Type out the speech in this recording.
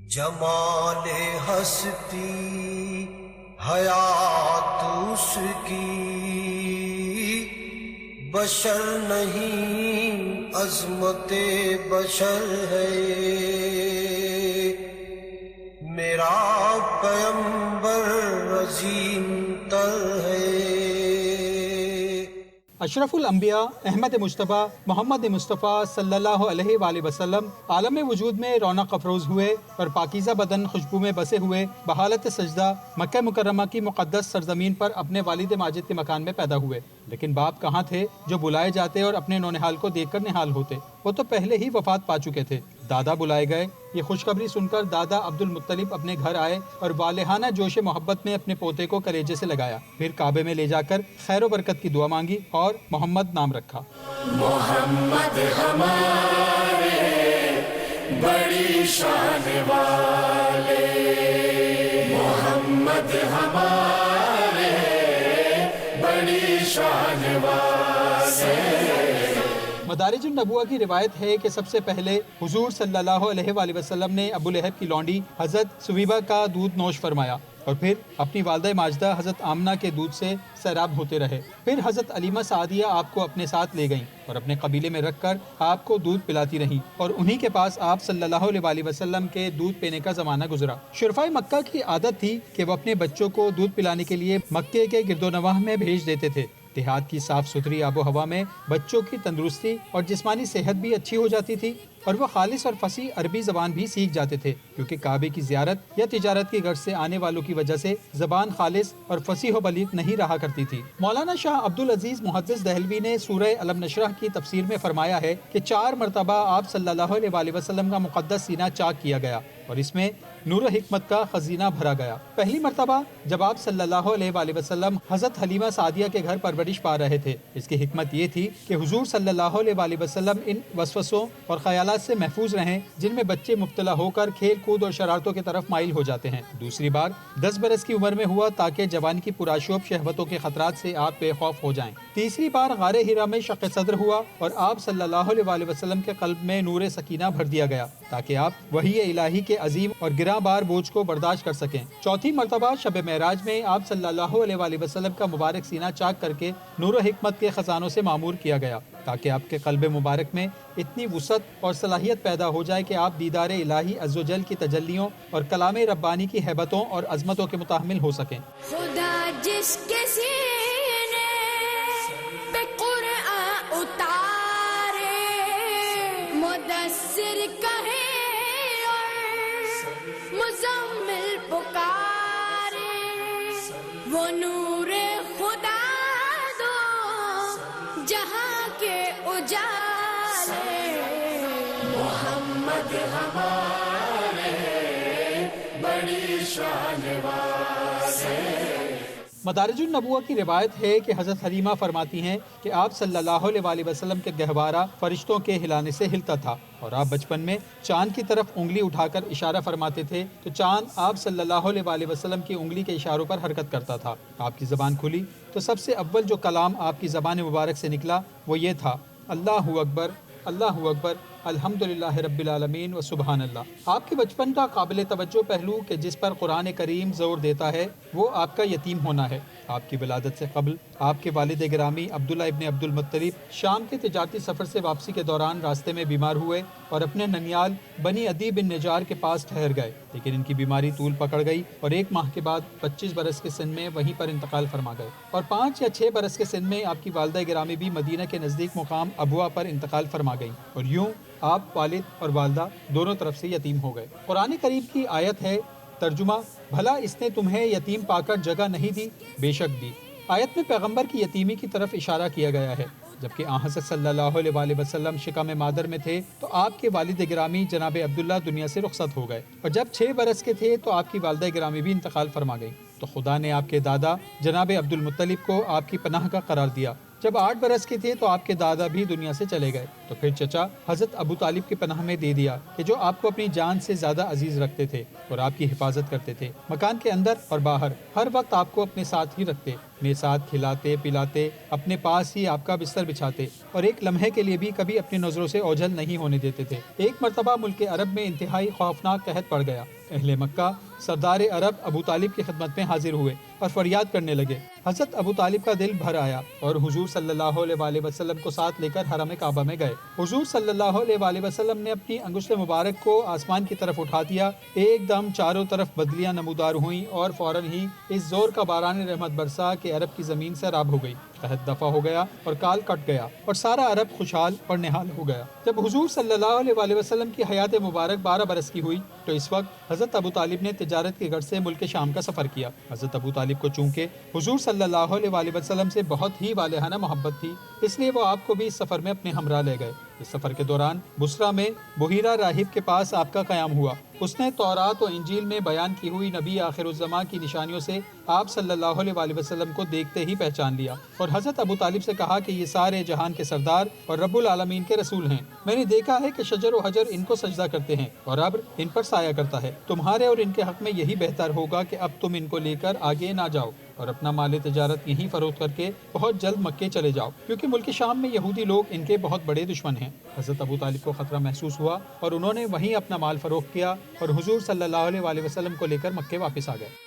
جمال ہستی حیات اس کی بشر نہیں عظمت بشر ہے، میرا پیمبر عظیم تر ہے۔ اشرف الانبیاء احمد مصطفیٰ محمد مصطفیٰ صلی اللہ علیہ وآلہ وسلم عالم وجود میں رونق افروز ہوئے اور پاکیزہ بدن خوشبو میں بسے ہوئے بحالت سجدہ مکہ مکرمہ کی مقدس سرزمین پر اپنے والد ماجد کے مکان میں پیدا ہوئے۔ لیکن باپ کہاں تھے جو بلائے جاتے اور اپنے نونہال کو دیکھ کر نہال ہوتے؟ وہ تو پہلے ہی وفات پا چکے تھے۔ دادا بلائے گئے۔ یہ خوشخبری سن کر دادا عبد المطلب اپنے گھر آئے اور والہانہ جوش محبت میں اپنے پوتے کو کلیجے سے لگایا، پھر کعبے میں لے جا کر خیر و برکت کی دعا مانگی اور محمد نام رکھا۔ محمد ہمارے بڑی شان والے، محمد ہمارے بڑی شان والے۔ مدارج النبوہ کی روایت ہے کہ سب سے پہلے حضور صلی اللہ علیہ وآلہ وسلم نے ابو لہب کی لونڈی حضرت سویبہ کا دودھ نوش فرمایا اور پھر اپنی والدہ ماجدہ حضرت آمنہ کے دودھ سے سیراب ہوتے رہے۔ پھر حضرت علیمہ سعدیہ آپ کو اپنے ساتھ لے گئیں اور اپنے قبیلے میں رکھ کر آپ کو دودھ پلاتی رہیں اور انہی کے پاس آپ صلی اللہ علیہ وآلہ وسلم کے دودھ پینے کا زمانہ گزرا۔ شرفائے مکہ کی عادت تھی کہ وہ اپنے بچوں کو دودھ پلانے کے لیے مکے کے گرد و نواح میں بھیج دیتے تھے۔ دیہات کی صاف ستھری آب و ہوا میں بچوں کی تندرستی اور جسمانی صحت بھی اچھی ہو جاتی تھی اور وہ خالص اور فصیح عربی زبان بھی سیکھ جاتے تھے، کیونکہ کعبے کی زیارت یا تجارت کی غرض سے آنے والوں کی وجہ سے زبان خالص اور فصیح و بلیغ نہیں رہا کرتی تھی۔ مولانا شاہ عبد العزیز محدث دہلوی نے سورہ علم نشرح کی تفسیر میں فرمایا ہے کہ 4 مرتبہ آپ صلی اللہ علیہ وآلہ وسلم کا مقدس سینہ چاک کیا گیا اور اس میں نور و حکمت کا خزینہ بھرا گیا۔ پہلی مرتبہ جب آپ صلی اللہ علیہ وآلہ وسلم حضرت حلیمہ سعدیہ کے گھر پرورش پا رہے تھے، اس کی حکمت یہ تھی کہ حضور صلی اللہ علیہ وآلہ وسلم ان وسوسوں اور خیالات سے محفوظ رہیں جن میں بچے مبتلا ہو کر کھیل کود اور شرارتوں کی طرف مائل ہو جاتے ہیں۔ دوسری بار 10 برس کی عمر میں ہوا تاکہ جوانی کی پرآشوب شہوتوں کے خطرات سے آپ بے خوف ہو جائیں۔ تیسری بار غار حرا میں شق صدر ہوا اور آپ صلی اللہ علیہ وآلہ وسلم کے قلب میں نور سکینہ بھر دیا گیا تاکہ آپ وحی الہی کے عظیم اور گراں بار بوجھ کو برداشت کر سکیں۔ چوتھی مرتبہ شب معراج میں آپ صلی اللہ علیہ وآلہ وسلم کا مبارک سینہ چاک کر کے نور و حکمت کے خزانوں سے معمور کیا گیا تاکہ آپ کے قلب مبارک میں اتنی وسعت اور صلاحیت پیدا ہو جائے کہ آپ دیدار الہی عز و جل کی تجلیوں اور کلام ربانی کی ہیبتوں اور عظمتوں کے متحمل ہو سکیں۔ خدا جس کے سینے پہ قرآن اتارے، مدثر کہے اور مزمل پکارے، وہ نور خدا دو جہاں کے اجالے، محمد ہمارے بڑی شان والے۔ مدارج النبوہ کی روایت ہے کہ حضرت حلیمہ فرماتی ہیں کہ آپ صلی اللہ علیہ وآلہ وسلم کے گہوارہ فرشتوں کے ہلانے سے ہلتا تھا اور آپ بچپن میں چاند کی طرف انگلی اٹھا کر اشارہ فرماتے تھے تو چاند آپ صلی اللہ علیہ وآلہ وسلم کی انگلی کے اشاروں پر حرکت کرتا تھا۔ آپ کی زبان کھلی تو سب سے اول جو کلام آپ کی زبان مبارک سے نکلا وہ یہ تھا، اللہ اکبر، اللہ اکبر، الحمدللہ رب العالمین و سبحان اللہ۔ آپ کے بچپن کا قابل توجہ پہلو کہ جس پر قرآن کریم زور دیتا ہے وہ آپ کا یتیم ہونا ہے۔ آپ کی ولادت سے قبل آپ کے والد گرامی عبداللہ ابن عبد المطلب شام کے تجارتی سفر سے واپسی کے دوران راستے میں بیمار ہوئے اور اپنے ننیال بنی عدی بن نجار کے پاس ٹھہر گئے، لیکن ان کی بیماری طول پکڑ گئی اور 1 ماہ کے بعد 25 برس کے سن میں وہیں پر انتقال فرما گئے اور 5 یا 6 برس کے سن میں آپ کی والدہ گرامی بھی مدینہ کے نزدیک مقام ابوا پر انتقال فرما گئی اور یوں آپ والد اور والدہ دونوں طرف سے یتیم ہو گئے۔ قرآن کریم کی آیت ہے، ترجمہ، بھلا اس نے تمہیں یتیم پا کر جگہ نہیں دی؟ بے شک دی۔ آیت میں پیغمبر کی یتیمی کی طرف اشارہ کیا گیا ہے۔ جبکہ آن حضرت صلی اللہ علیہ وآلہ وسلم شکم مادر میں تھے تو آپ کے والد گرامی جناب عبداللہ دنیا سے رخصت ہو گئے اور جب 6 برس کے تھے تو آپ کی والدہ گرامی بھی انتقال فرما گئی تو خدا نے آپ کے دادا جناب عبد المطلب کو آپ کی پناہ کا قرار دیا۔ جب 8 برس کے تھے تو آپ کے دادا بھی دنیا سے چلے گئے۔ تو پھر چچا حضرت ابو طالب کی پناہ میں دے دیا کہ جو آپ کو اپنی جان سے زیادہ عزیز رکھتے تھے اور آپ کی حفاظت کرتے تھے، مکان کے اندر اور باہر ہر وقت آپ کو اپنے ساتھ ہی رکھتے، اپنے ساتھ کھلاتے پلاتے، اپنے پاس ہی آپ کا بستر بچھاتے اور ایک لمحے کے لیے بھی کبھی اپنی نظروں سے اوجھل نہیں ہونے دیتے تھے۔ ایک مرتبہ ملک عرب میں انتہائی خوفناک قحط پڑ گیا۔ اہل مکہ سردار عرب ابو طالب کی خدمت میں حاضر ہوئے اور فریاد کرنے لگے۔ حضرت ابو طالب کا دل بھر آیا اور حضور صلی اللہ علیہ وآلہ وسلم کو ساتھ لے کر حرم کعبہ میں گئے۔ حضور صلی اللہ علیہ وآلہ وسلم نے اپنی انگشت مبارک کو آسمان کی طرف اٹھا دیا، ایک دم چاروں طرف بدلیاں نمودار ہوئیں اور فوراً ہی اس زور کا باران رحمت برسا کہ عرب کی زمین سیراب ہو گئی، قحط دفع ہو گیا اور کال کٹ گیا اور سارا عرب خوشحال اور نہال ہو گیا۔ جب حضور صلی اللہ علیہ وآلہ وسلم کی حیات مبارک 12 برس کی ہوئی تو اس وقت حضرت ابو طالب نے تجارت کی غرض سے ملک شام کا سفر کیا۔ حضرت ابو طالب کو چونکہ حضور صلی اللہ علیہ وآلہ وسلم سے بہت ہی والہانہ محبت تھی، اس لیے وہ آپ کو بھی اس سفر میں اپنے ہمراہ لے گئے۔ اس سفر کے دوران بصرہ میں بحیرہ راہب کے پاس آپ کا قیام ہوا۔ اس نے تورات و انجیل میں بیان کی ہوئی نبی آخر الزماں کی نشانیوں سے آپ صلی اللہ علیہ وآلہ وسلم کو دیکھتے ہی پہچان لیا اور حضرت ابو طالب سے کہا کہ یہ سارے جہان کے سردار اور رب العالمین کے رسول ہیں۔ میں نے دیکھا ہے کہ شجر و حجر ان کو سجدہ کرتے ہیں اور ابر ان پر سایہ کرتا ہے۔ تمہارے اور ان کے حق میں یہی بہتر ہوگا کہ اب تم ان کو لے کر آگے نہ جاؤ اور اپنا مال تجارت یہیں فروخت کر کے بہت جلد مکے چلے جاؤ، کیونکہ ملک شام میں یہودی لوگ ان کے بہت بڑے دشمن ہیں۔ حضرت ابو طالب کو خطرہ محسوس ہوا اور انہوں نے وہیں اپنا مال فروخت کیا اور حضور صلی اللہ علیہ وآلہ وسلم کو لے کر مکے واپس آ گئے۔